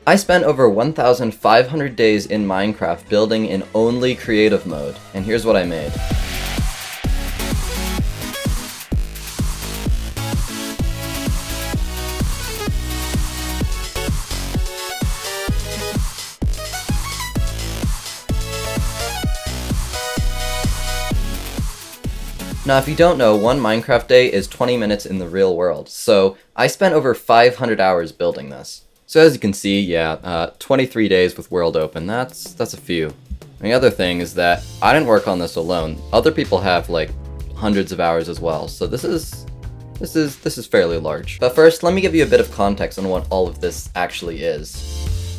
I spent over 1,500 days in Minecraft building in only creative mode, and here's what I made. Now, if you don't know, one Minecraft day is 20 minutes in the real world, so I spent over 500 hours building this. So as you can see, yeah, 23 days with world open, that's a few. And the other thing is that I didn't work on this alone. Other people have like hundreds of hours as well, so this is fairly large. But first, let me give you a bit of context on what all of this actually is.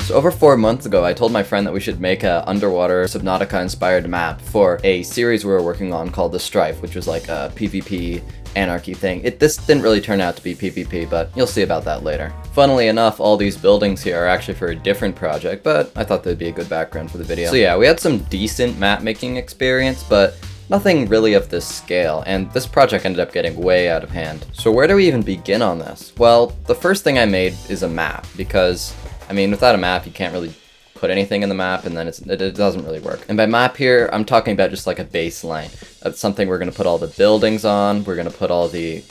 So over 4 months ago, I told my friend that we should make a underwater Subnautica-inspired map for a series we were working on called The Strife, which was like a PvP anarchy thing. This didn't really turn out to be PvP, but you'll see about that later. Funnily enough, all these buildings here are actually for a different project, but I thought they'd be a good background for the video. So yeah, we had some decent map making experience, but nothing really of this scale, and this project ended up getting way out of hand. So where do we even begin on this? Well, the first thing I made is a map, because I mean, without a map, you can't really put anything in the map, and then it doesn't really work. And by map here, I'm talking about just like a baseline. That's something we're gonna put all the buildings on. We're gonna put all the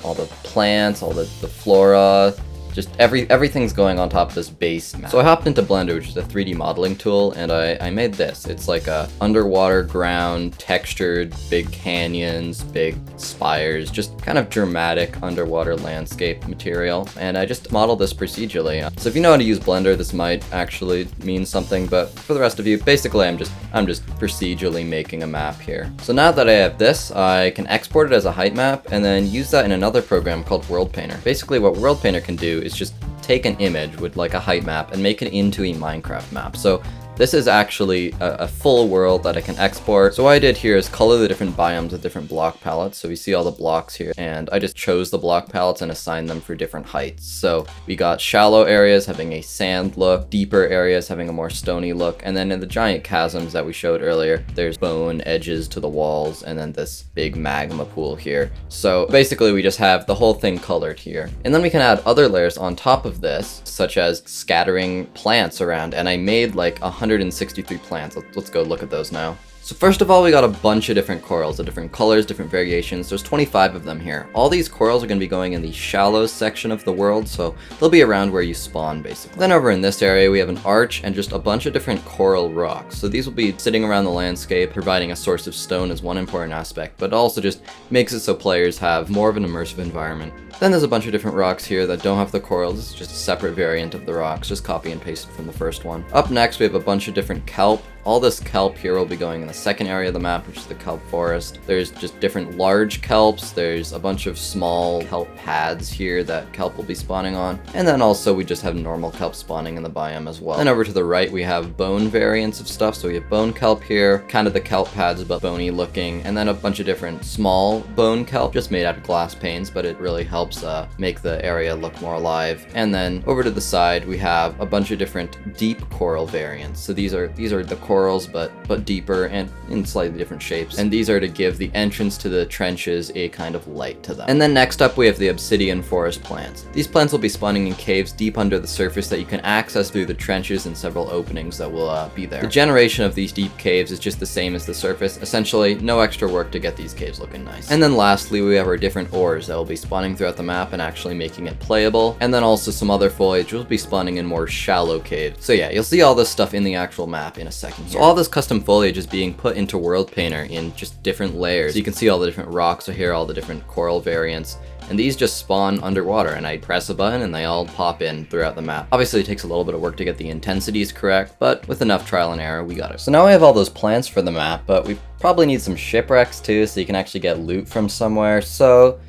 plants, all the flora. Just everything's going on top of this base map. So I hopped into Blender, which is a 3D modeling tool, and I made this. It's like a underwater ground, textured, big canyons, big spires, just kind of dramatic underwater landscape material. And I just modeled this procedurally. So if you know how to use Blender, this might actually mean something, but for the rest of you, basically I'm just procedurally making a map here. So now that I have this, I can export it as a height map and then use that in another program called World Painter. Basically what World Painter can do is just take an image with like a height map and make it into a Minecraft map. So this is actually a full world that I can export. So what I did here is color the different biomes with different block palettes. So we see all the blocks here, and I just chose the block palettes and assigned them for different heights. So we got shallow areas having a sand look, deeper areas having a more stony look, and then in the giant chasms that we showed earlier, there's bone edges to the walls, and then this big magma pool here. So basically we just have the whole thing colored here. And then we can add other layers on top of this, such as scattering plants around, and I made like 163 plants. Let's go look at those now. So first of all, we got a bunch of different corals, of different colors, different variations. There's 25 of them here. All these corals are going to be going in the shallows section of the world, so they'll be around where you spawn, basically. Then over in this area, we have an arch and just a bunch of different coral rocks. So these will be sitting around the landscape, providing a source of stone as one important aspect, but it also just makes it so players have more of an immersive environment. Then there's a bunch of different rocks here that don't have the corals. It's just a separate variant of the rocks, just copy and paste it from the first one. Up next, we have a bunch of different kelp. All this kelp here will be going in the second area of the map, which is the kelp forest. There's just different large kelps. There's a bunch of small kelp pads here that kelp will be spawning on. And then also we just have normal kelp spawning in the biome as well. Then over to the right, we have bone variants of stuff. So we have bone kelp here, kind of the kelp pads, but bony looking. And then a bunch of different small bone kelp, just made out of glass panes, but it really helps make the area look more alive. And then over to the side, we have a bunch of different deep coral variants. So these are the corals, but deeper and in slightly different shapes. And these are to give the entrance to the trenches a kind of light to them. And then next up, we have the obsidian forest plants. These plants will be spawning in caves deep under the surface that you can access through the trenches and several openings that will be there. The generation of these deep caves is just the same as the surface. Essentially, no extra work to get these caves looking nice. And then lastly, we have our different ores that will be spawning throughout the map and actually making it playable. And then also some other foliage will be spawning in more shallow caves. So yeah, you'll see all this stuff in the actual map in a second here. So all this custom foliage is being put into World Painter in just different layers. So you can see all the different rocks are here, all the different coral variants. And these just spawn underwater, and I press a button and they all pop in throughout the map. Obviously it takes a little bit of work to get the intensities correct, but with enough trial and error, we got it. So now I have all those plants for the map, but we probably need some shipwrecks too, so you can actually get loot from somewhere. So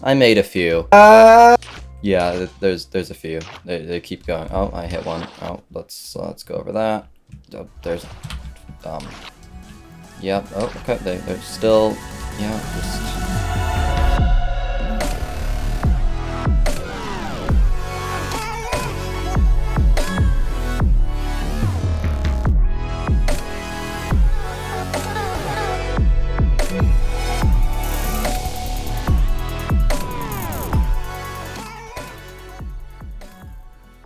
I made a few. Yeah, there's a few. They keep going. Oh, I hit one. Oh, let's go over that. Oh, there's yep. Oh, okay. They're still, yeah, just.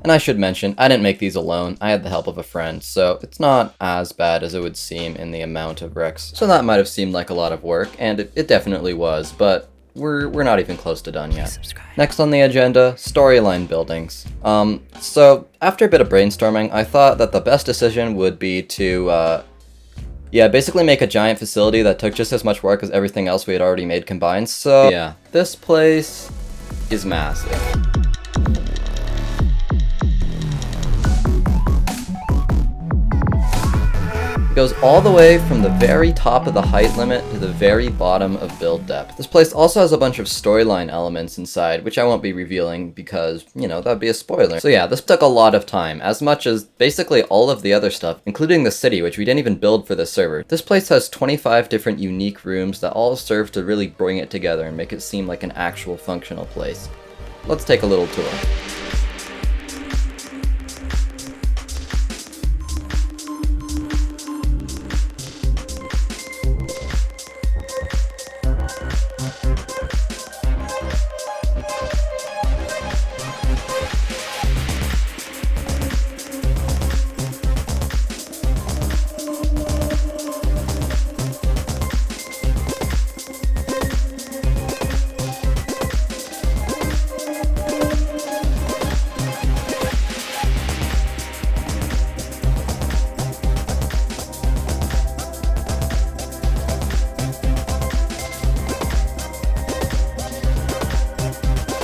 And I should mention, I didn't make these alone. I had the help of a friend, so it's not as bad as it would seem in the amount of wrecks. So that might have seemed like a lot of work, and it definitely was, but we're not even close to done yet. Next on the agenda, storyline buildings. So after a bit of brainstorming, I thought that the best decision would be to, yeah, basically make a giant facility that took just as much work as everything else we had already made combined. So yeah, this place is massive. It goes all the way from the very top of the height limit to the very bottom of build depth. This place also has a bunch of storyline elements inside, which I won't be revealing because, you know, that'd be a spoiler. So yeah, this took a lot of time, as much as basically all of the other stuff, including the city, which we didn't even build for this server. This place has 25 different unique rooms that all serve to really bring it together and make it seem like an actual functional place. Let's take a little tour.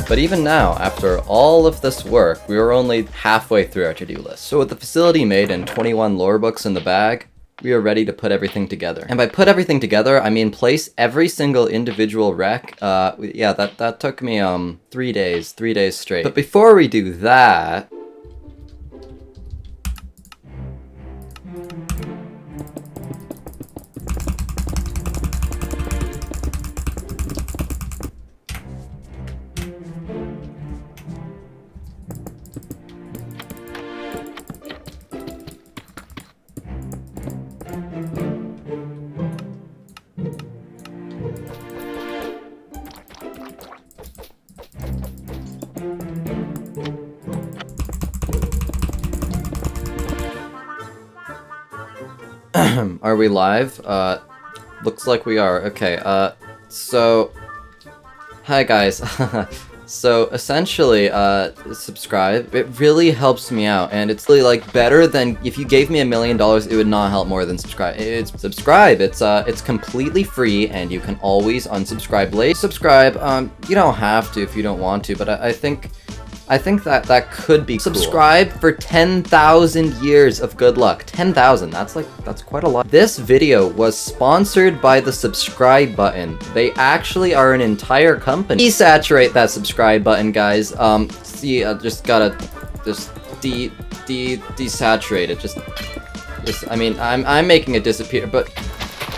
But even now, after all of this work, we were only halfway through our to-do list. So with the facility made and 21 lore books in the bag, we are ready to put everything together. And by put everything together, I mean place every single individual wreck. Yeah, that took me 3 days straight. But before we do that, are we live? Looks like we are. Okay, so... Hi guys. So, essentially, subscribe. It really helps me out, and it's really, like, better than... If you gave me $1 million, it would not help more than subscribe. It's subscribe. It's completely free, and you can always unsubscribe later. Subscribe, you don't have to if you don't want to, but I think that could be cool. Subscribe for 10,000 years of good luck. 10,000, that's quite a lot. This video was sponsored by the subscribe button. They actually are an entire company. Desaturate that subscribe button, guys. See, I just gotta, desaturate it. Just, I mean, I'm making it disappear, but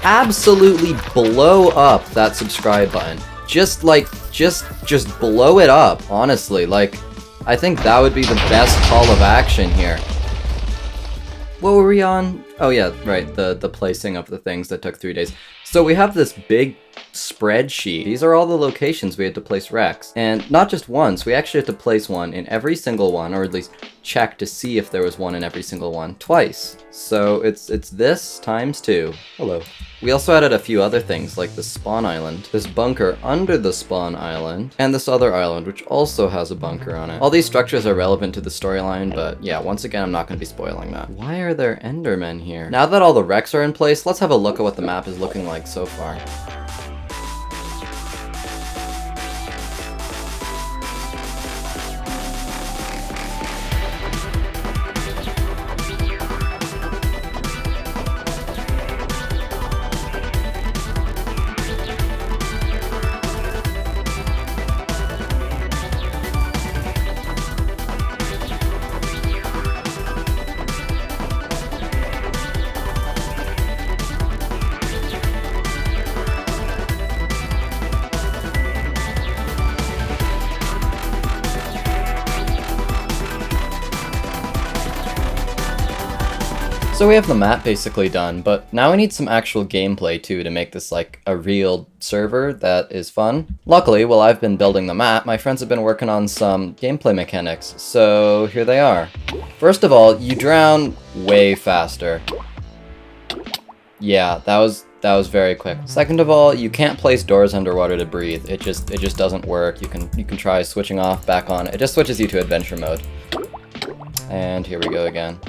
absolutely blow up that subscribe button. Just blow it up, honestly, like, I think that would be the best call of action here. What were we on? Oh yeah, right, the placing of the things that took 3 days. So we have this big spreadsheet. These are all the locations we had to place wrecks. And not just once, we actually had to place one in every single one, or at least check to see if there was one in every single one, twice. So it's this times 2. Hello. We also added a few other things, like the spawn island, this bunker under the spawn island, and this other island, which also has a bunker on it. All these structures are relevant to the storyline, but yeah, once again, I'm not going to be spoiling that. Why are there endermen here? Now that all the wrecks are in place, let's have a look at what the map is looking like so far. So we have the map basically done, but now we need some actual gameplay too to make this like a real server that is fun. Luckily, while I've been building the map, my friends have been working on some gameplay mechanics, so here they are. First of all, you drown way faster. Yeah, that was very quick. Second of all, you can't place doors underwater to breathe. It just doesn't work. You can try switching off, back on. It just switches you to adventure mode. And here we go again.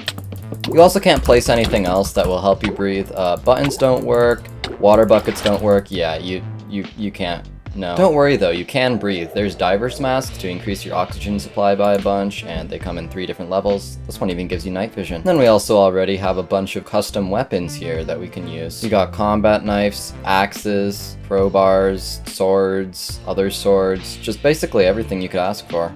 You also can't place anything else that will help you breathe. Buttons don't work, water buckets don't work. Yeah, you can't. No. Don't worry though, you can breathe. There's diver's masks to increase your oxygen supply by a bunch, and they come in 3 different levels. This one even gives you night vision. Then we also already have a bunch of custom weapons here that we can use. You got combat knives, axes, crowbars, swords, other swords, just basically everything you could ask for.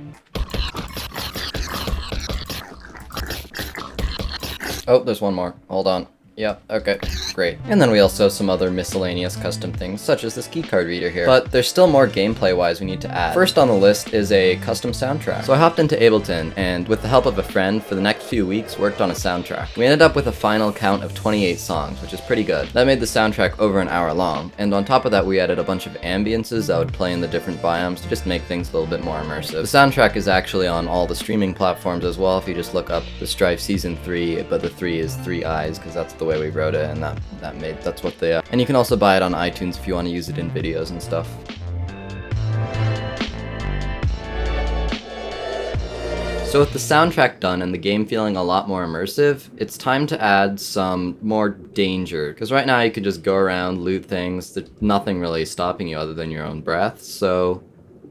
Oh, there's one more. Hold on. Yep, okay, great. And then we also have some other miscellaneous custom things, such as this keycard reader here. But there's still more gameplay-wise we need to add. First on the list is a custom soundtrack. So I hopped into Ableton, and with the help of a friend, for the next few weeks, worked on a soundtrack. We ended up with a final count of 28 songs, which is pretty good. That made the soundtrack over an hour long, and on top of that we added a bunch of ambiences that would play in the different biomes to just make things a little bit more immersive. The soundtrack is actually on all the streaming platforms as well, if you just look up The Strife Season 3, but the 3 is 3 eyes, because that's the way we wrote it, and that's what they and you can also buy it on iTunes if you want to use it in videos and stuff. So with the soundtrack done and the game feeling a lot more immersive, it's time to add some more danger, because right now you can just go around, loot things, there's nothing really stopping you other than your own breath, so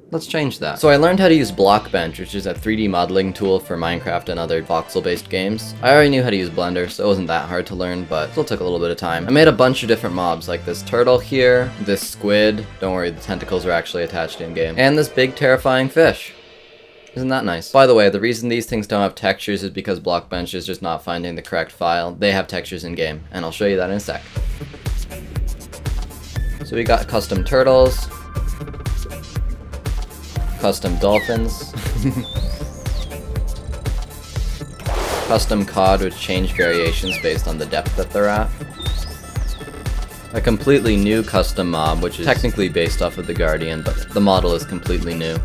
let's change that. So I learned how to use Blockbench, which is a 3D modeling tool for Minecraft and other voxel-based games. I already knew how to use Blender, so it wasn't that hard to learn, but still took a little bit of time. I made a bunch of different mobs, like this turtle here, this squid, don't worry, the tentacles are actually attached in-game, and this big terrifying fish. Isn't that nice? By the way, the reason these things don't have textures is because Blockbench is just not finding the correct file. They have textures in-game, and I'll show you that in a sec. So we got custom turtles, custom dolphins, custom cod which change variations based on the depth that they're at, a completely new custom mob which is technically based off of the Guardian, but the model is completely new.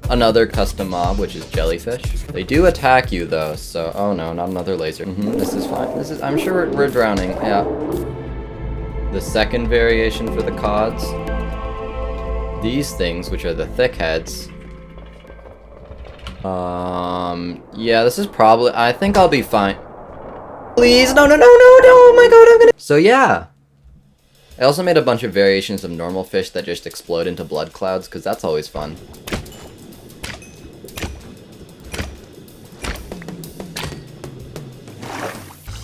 Another custom mob, which is jellyfish. They do attack you though, so oh no, not another laser. This is fine. I'm sure we're drowning. Yeah. The second variation for the cods. These things, which are the thick heads. Yeah, this is probably. I think I'll be fine. Please, no, oh my god, I'm gonna. So yeah. I also made a bunch of variations of normal fish that just explode into blood clouds, because that's always fun.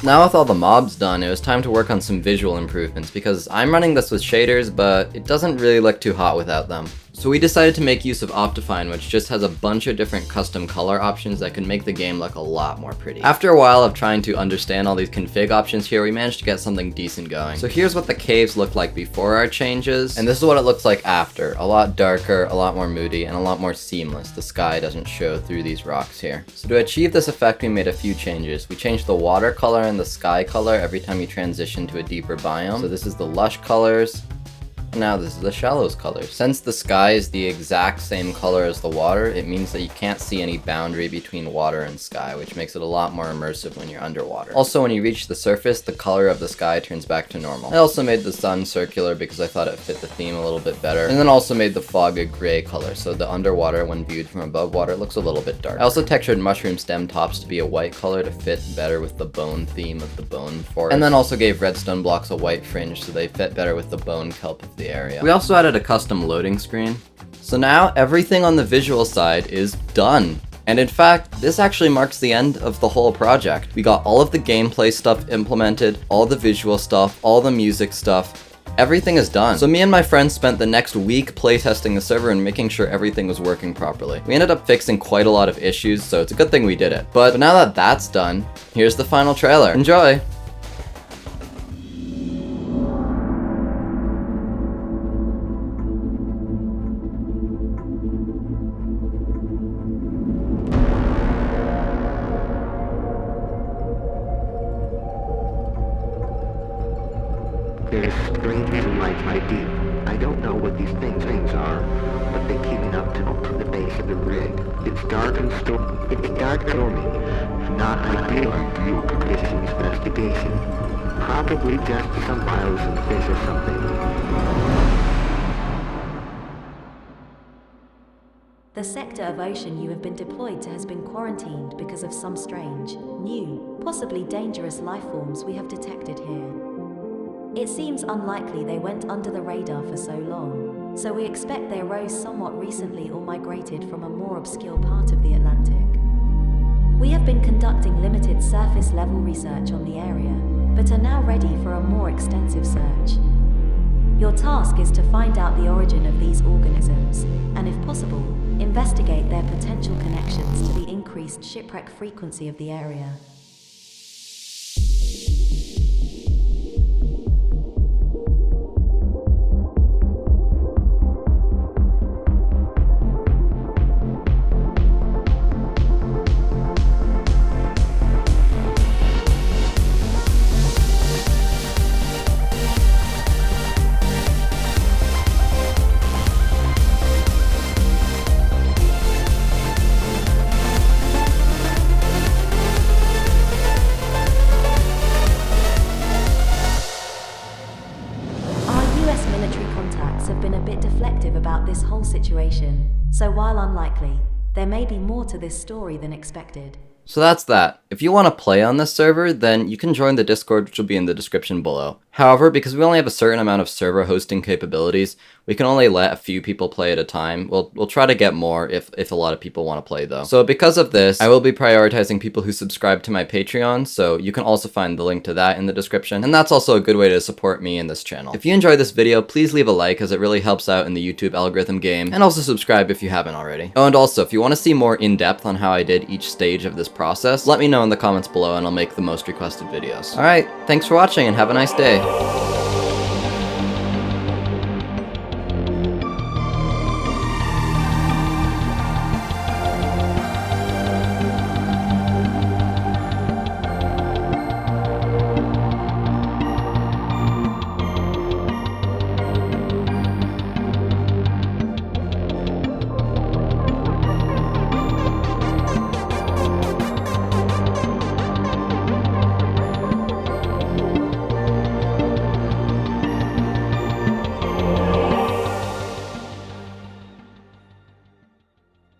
Now with all the mobs done, it was time to work on some visual improvements, because I'm running this with shaders, but it doesn't really look too hot without them. So we decided to make use of Optifine, which just has a bunch of different custom color options that can make the game look a lot more pretty. After a while of trying to understand all these config options here, we managed to get something decent going. So here's what the caves looked like before our changes, and this is what it looks like after. A lot darker, a lot more moody, and a lot more seamless. The sky doesn't show through these rocks here. So to achieve this effect, we made a few changes. We changed the water color and the sky color every time you transition to a deeper biome. So this is the lush colors. Now this is the shallows color. Since the sky is the exact same color as the water, it means that you can't see any boundary between water and sky, which makes it a lot more immersive when you're underwater. Also, when you reach the surface, the color of the sky turns back to normal. I also made the sun circular because I thought it fit the theme a little bit better. And then also made the fog a gray color, so the underwater, when viewed from above water, looks a little bit dark. I also textured mushroom stem tops to be a white color to fit better with the bone theme of the bone forest. And then also gave redstone blocks a white fringe so they fit better with the bone kelp of the area. We also added a custom loading screen. So now everything on the visual side is done. And in fact, this actually marks the end of the whole project. We got all of the gameplay stuff implemented, all the visual stuff, all the music stuff. Everything is done. So me and my friends spent the next week playtesting the server and making sure everything was working properly. We ended up fixing quite a lot of issues, so it's a good thing we did it. But now that that's done, here's the final trailer. Enjoy! There's strangely light my deep. I don't know what these things are, but they keep me up to the base of the rig. It's dark and stormy. Not ideal conditions for investigation. Probably just some piles of fish or something. The sector of ocean you have been deployed to has been quarantined because of some strange, new, possibly dangerous life forms we have detected here. It seems unlikely they went under the radar for so long, so we expect they arose somewhat recently or migrated from a more obscure part of the Atlantic. We have been conducting limited surface level research on the area, but are now ready for a more extensive search. Your task is to find out the origin of these organisms, and if possible, investigate their potential connections to the increased shipwreck frequency of the area. Have been a bit deflective about this whole situation, so while unlikely, there may be more to this story than expected. So that's that. If you want to play on this server, then you can join the Discord, which will be in the description below. However, because we only have a certain amount of server hosting capabilities, we can only let a few people play at a time. We'll try to get more if a lot of people want to play though. So because of this, I will be prioritizing people who subscribe to my Patreon, so you can also find the link to that in the description, and that's also a good way to support me and this channel. If you enjoyed this video, please leave a like as it really helps out in the YouTube algorithm game, and also subscribe if you haven't already. Oh, and also, if you want to see more in-depth on how I did each stage of this process, let me know in the comments below and I'll make the most requested videos. Alright, thanks for watching and have a nice day.